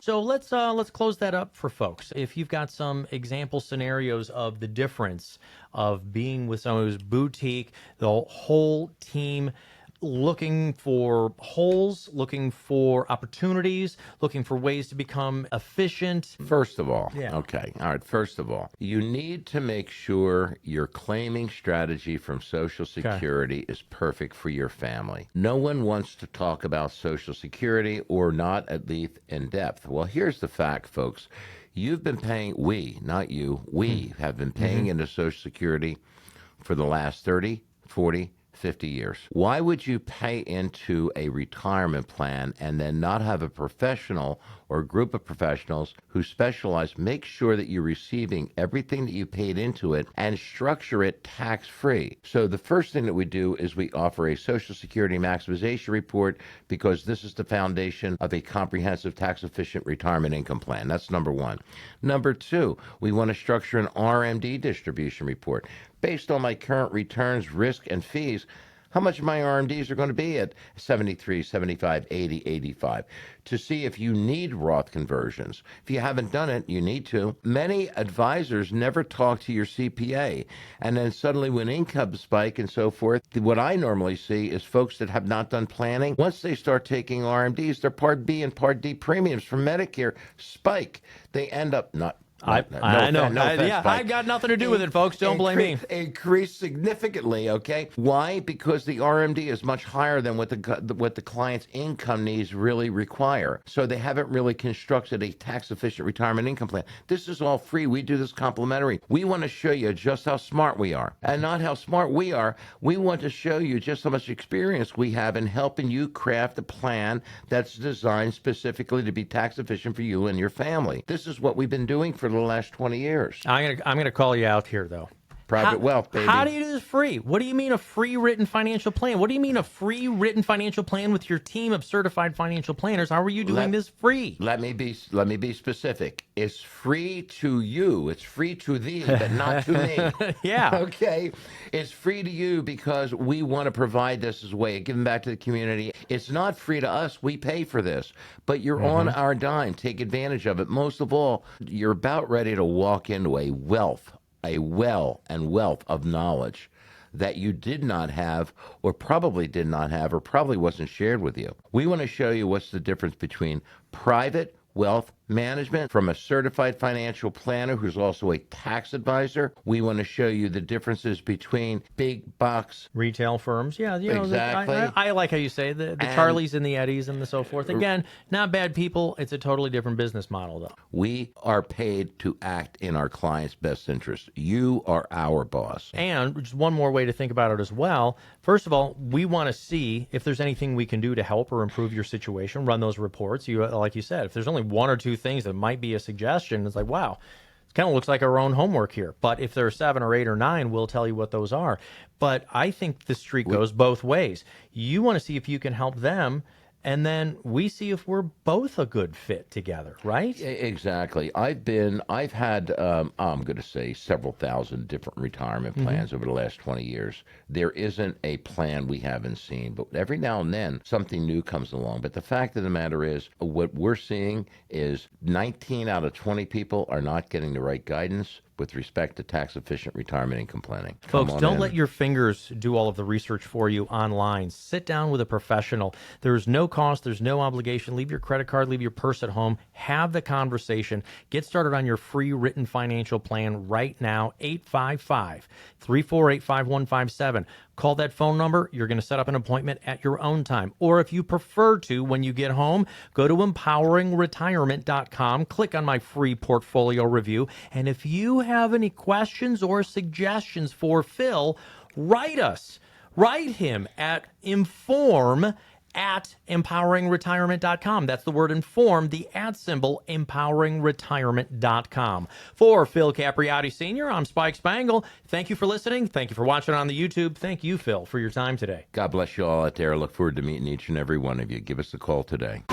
So let's close that up for folks. If you've got some example scenarios of the difference of being with someone who's boutique, the whole team looking for holes, looking for opportunities, looking for ways to become efficient. First of all, Yeah. okay, all right, first of all, you need to make sure your claiming strategy from Social Security is perfect for your family. No one wants to talk about Social Security, or not at least in depth. Well, here's the fact, folks. You've been paying, we, not you, we have been paying into Social Security for the last 30, 40, 50 years. Why would you pay into a retirement plan and then not have a professional or a group of professionals who specialize make sure that you're receiving everything that you paid into it and structure it tax-free? So the first thing that we do is we offer a Social Security maximization report, because this is the foundation of a comprehensive tax-efficient retirement income plan. That's number one. Number two, we want to structure an RMD distribution report. Based on my current returns, risk, and fees, how much my RMDs are going to be at 73, 75, 80, 85, to see if you need Roth conversions. If you haven't done it, you need to. Many advisors never talk to your CPA, and then suddenly when income spike and so forth, what I normally see is folks that have not done planning, once they start taking RMDs, their Part B and Part D premiums from Medicare spike. They end up not. I know. I've got nothing to do with it, folks. Don't blame me. Increased significantly, okay? Why? Because the RMD is much higher than what the client's income needs really require. So they haven't really constructed a tax-efficient retirement income plan. This is all free. We do this complimentary. We want to show you just how smart we are, and not how smart we are. We want to show you just how much experience we have in helping you craft a plan that's designed specifically to be tax-efficient for you and your family. This is what we've been doing for the last 20 years. I'm gonna call you out here, though. Private wealth, baby. How do you do this free? What do you mean a free written financial plan? What do you mean a free written financial plan with your team of certified financial planners? How are you doing this free? Let me be specific. It's free to you. It's free to thee, but not to me. Yeah. Okay. It's free to you because we want to provide this as a way of giving back to the community. It's not free to us. We pay for this, but you're on our dime. Take advantage of it. Most of all, you're about ready to walk into a well and wealth of knowledge that you did not have, or probably did not have, or probably wasn't shared with you. We want to show you what's the difference between private wealth management from a certified financial planner who's also a tax advisor. We want to show you the differences between big box retail firms. Yeah, exactly. I like how you say the Charlies and the Eddies and the so forth. Again, not bad people. It's a totally different business model, though. We are paid to act in our client's best interest. You are our boss. And just one more way to think about it as well. First of all, we want to see if there's anything we can do to help or improve your situation. Run those reports. Like you said, if there's only one or two things that might be a suggestion, it's like, wow, it kind of looks like our own homework here. But if there are 7 or 8 or 9, we'll tell you what those are. But I think the street goes both ways. You want to see if you can help them, and then we see if we're both a good fit together, right? Exactly. I've had, I'm going to say, several thousand different retirement plans over the last 20 years. There isn't a plan we haven't seen, but every now and then something new comes along. But the fact of the matter is, what we're seeing is 19 out of 20 people are not getting the right guidance with respect to tax-efficient retirement income planning. Folks, don't let your fingers do all of the research for you online. Sit down with a professional. There's no cost. There's no obligation. Leave your credit card. Leave your purse at home. Have the conversation. Get started on your free written financial plan right now, 855-348-5157. Call that phone number. You're going to set up an appointment at your own time. Or if you prefer to, when you get home, go to empoweringretirement.com, click on my free portfolio review. And if you have any questions or suggestions for Phil, write us. Write him at inform@empoweringretirement.com. That's the word inform, the @ symbol, empoweringretirement.com. For Phil Capriotti Sr., I'm Spike Spangle. Thank you for listening. Thank you for watching on the YouTube. Thank you, Phil, for your time today. God bless you all out there. I look forward to meeting each and every one of you. Give us a call today.